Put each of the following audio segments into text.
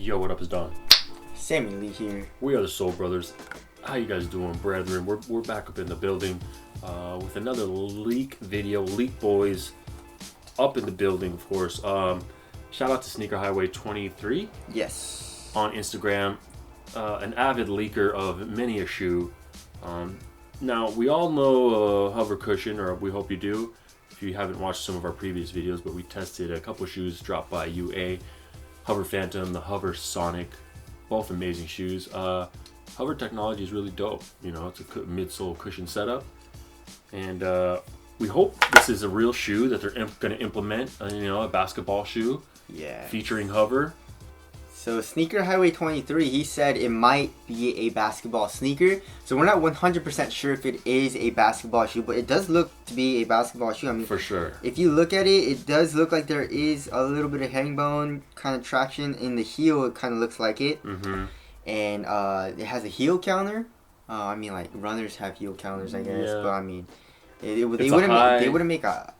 Yo, what up, is Don? Sammy Lee here. We are the Soul Brothers. How you guys doing, brethren? We're back up in the building with another leak video. Leak boys up in the building, of course. Shout out to Sneaker Highway 23. Yes. On Instagram, an avid leaker of many a shoe. Now, we all know Hovr cushion, or we hope you do, if you haven't watched some of our previous videos, but we tested a couple shoes dropped by UA. Hovr Phantom, the Hovr Sonic, both amazing shoes. Hovr technology is really dope. You know, it's a midsole cushion setup. And we hope this is a real shoe that they're going to implement, a basketball shoe. Yeah. Featuring Hovr. So Sneaker Highway 23, he said it might be a basketball sneaker. So we're not 100% sure if it is a basketball shoe, but it does look to be a basketball shoe. I mean, for sure. If you look at it, it does look like there is a little bit of herringbone kind of traction in the heel. It kind of looks like it. Mm-hmm. And it has a heel counter. I mean, like runners have heel counters, I guess. Yeah. But I mean, they wouldn't make a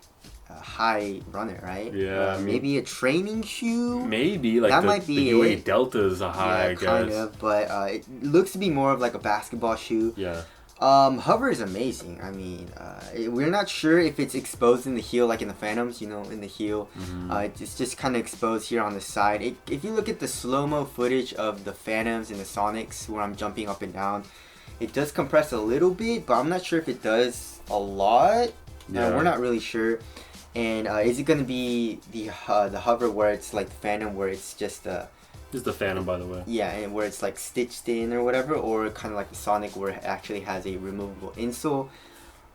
high runner, right? Yeah, I mean, maybe a training shoe. Maybe like that might be the UA Delta is a high, I guess. Kind of, but it looks to be more of like a basketball shoe. Yeah. Hovr is amazing. I mean, we're not sure if it's exposed in the heel like in the Phantoms, in the heel. Mm-hmm. It's just kind of exposed here on the side. If you look at the slow-mo footage of the Phantoms and the Sonics where I'm jumping up and down, it does compress a little bit, but I'm not sure if it does a lot. Yeah. We're not really sure. And is it going to be the Hovr where it's like the Phantom where it's just This is the Phantom, by the way. Yeah, and where it's like stitched in or whatever, or kind of like the Sonic where it actually has a removable insole.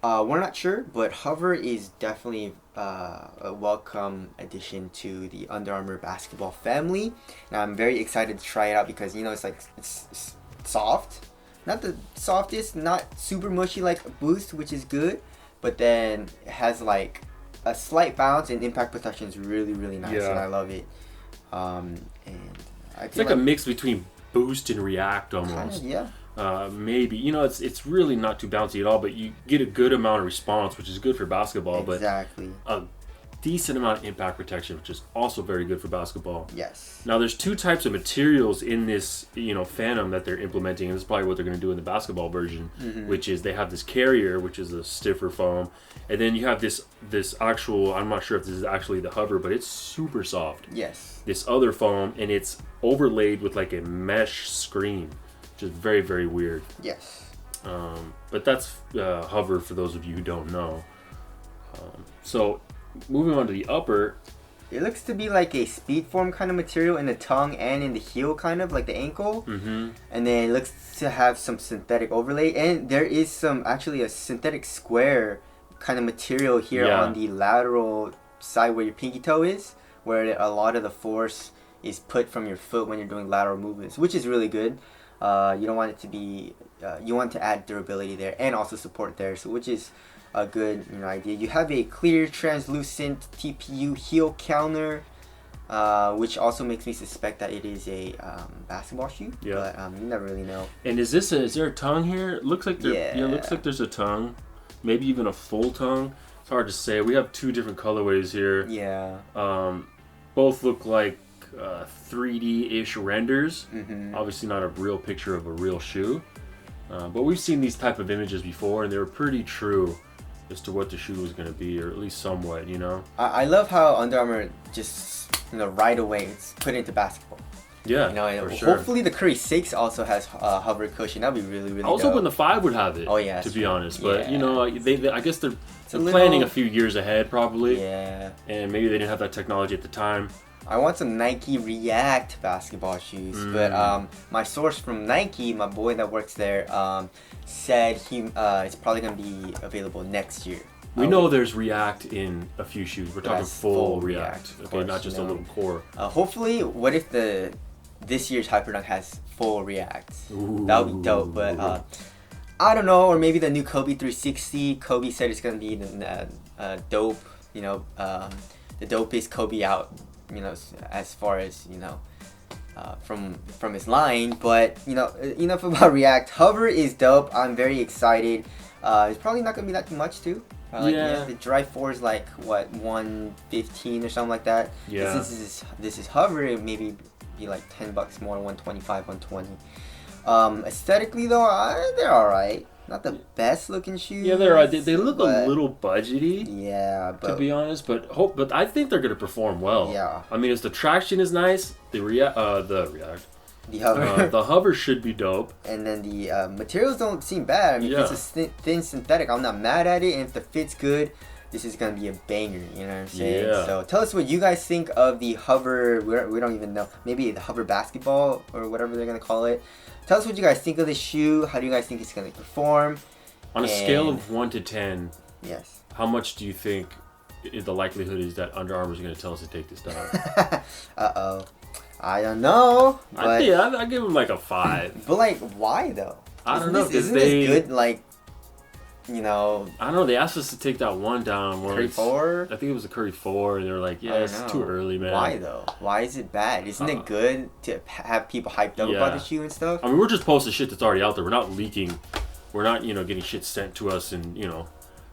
We're not sure, but Hovr is definitely a welcome addition to the Under Armour basketball family. Now I'm very excited to try it out because it's soft, not the softest, not super mushy like Boost, which is good, but then it has like a slight bounce and impact protection is really, really nice, and I love it. And it's like a mix between Boost and React almost. Kind of, yeah. Maybe it's really not too bouncy at all, but you get a good amount of response, which is good for basketball. Exactly. But a decent amount of impact protection, which is also very good for basketball. Yes. Now there's two types of materials in this Phantom that they're implementing, and this is probably what they're going to do in the basketball version, which is they have this carrier, which is a stiffer foam, and then you have this actual, I'm not sure if this is actually the Hovr, but it's super soft. Yes. This other foam, and it's overlaid with like a mesh screen, which is very, very weird. Yes. But that's Hovr for those of you who don't know. So moving on to the upper. It looks to be like a speed form kind of material in the tongue and in the heel, kind of like the ankle. Mm-hmm. And then it looks to have some synthetic overlay, and there is actually a synthetic square kind of material here on the lateral side where your pinky toe is, where a lot of the force is put from your foot when you're doing lateral movements, which is really good. You don't want it to be, you want to add durability there and also support there, so which is a good idea. You have a clear translucent TPU heel counter, which also makes me suspect that it is a basketball shoe. Yeah. But you never really know. And is there a tongue here? It looks like looks like there's a tongue, maybe even a full tongue. It's hard to say. We have two different colorways here. Yeah. Both look like 3D-ish renders. Mm-hmm. Obviously not a real picture of a real shoe. But we've seen these type of images before, and they were pretty true as to what the shoe was going to be, or at least somewhat, I love how Under Armour just, right away it's put into basketball. Yeah, and for sure. Hopefully the Curry 6 also has Hovr cushion. That'd be really, really I was dope. hoping the 5 would have it, to be honest. But, I guess they're planning a few years ahead, probably. Yeah. And maybe they didn't have that technology at the time. I want some Nike React basketball shoes, but my source from Nike, my boy that works there, said it's probably going to be available next year. We know there's React in a few shoes. We're talking full React, okay, course, not just a little core. Hopefully, what if this year's Hyperdunk has full React? Ooh. That would be dope, but I don't know, or maybe the new Kobe 360. Kobe said it's going to be dope, the dopest Kobe out, as far as, from his line. But, enough about React. Hovr is dope. I'm very excited. It's probably not going to be that much, too. The Dry 4 is like, what, 115 or something like that? Yeah. This is Hovr, it maybe be like $10 more, 125, 120. Aesthetically though, they're alright. Not the best looking shoes. Yeah, they're they look a little budgety. Yeah, but to be honest, but I think they're gonna perform well. Yeah. I mean, the traction is nice. The Hovr. the Hovr should be dope. And then the materials don't seem bad. I mean, Yeah. if it's a thin synthetic, I'm not mad at it. And if the fit's good, this is gonna be a banger. You know what I'm saying? Yeah. So tell us what you guys think of the Hovr. We don't even know. Maybe the Hovr basketball or whatever they're gonna call it. Tell us what you guys think of this shoe. How do you guys think it's gonna perform? On a scale of 1 to 10, yes. how much do you think the likelihood is that Under Armour is going to tell us to take this down? Uh-oh. I don't know. But, I give them like a 5. But like, why though? I don't know. Isn't this good? Like, you know. I don't know. They asked us to take that one down. Curry 4? I think it was a Curry 4, and they were like, "Yeah, it's too early, man." Why though? Why is it bad? Isn't it good to have people hyped up about the shoe and stuff? I mean, we're just posting shit that's already out there. We're not leaking. We're not, getting shit sent to us and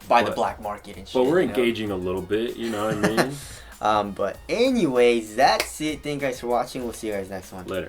by the black market and shit. But we're engaging a little bit. You know what I mean? But anyways, that's it. Thank you guys for watching. We'll see you guys next one. Later.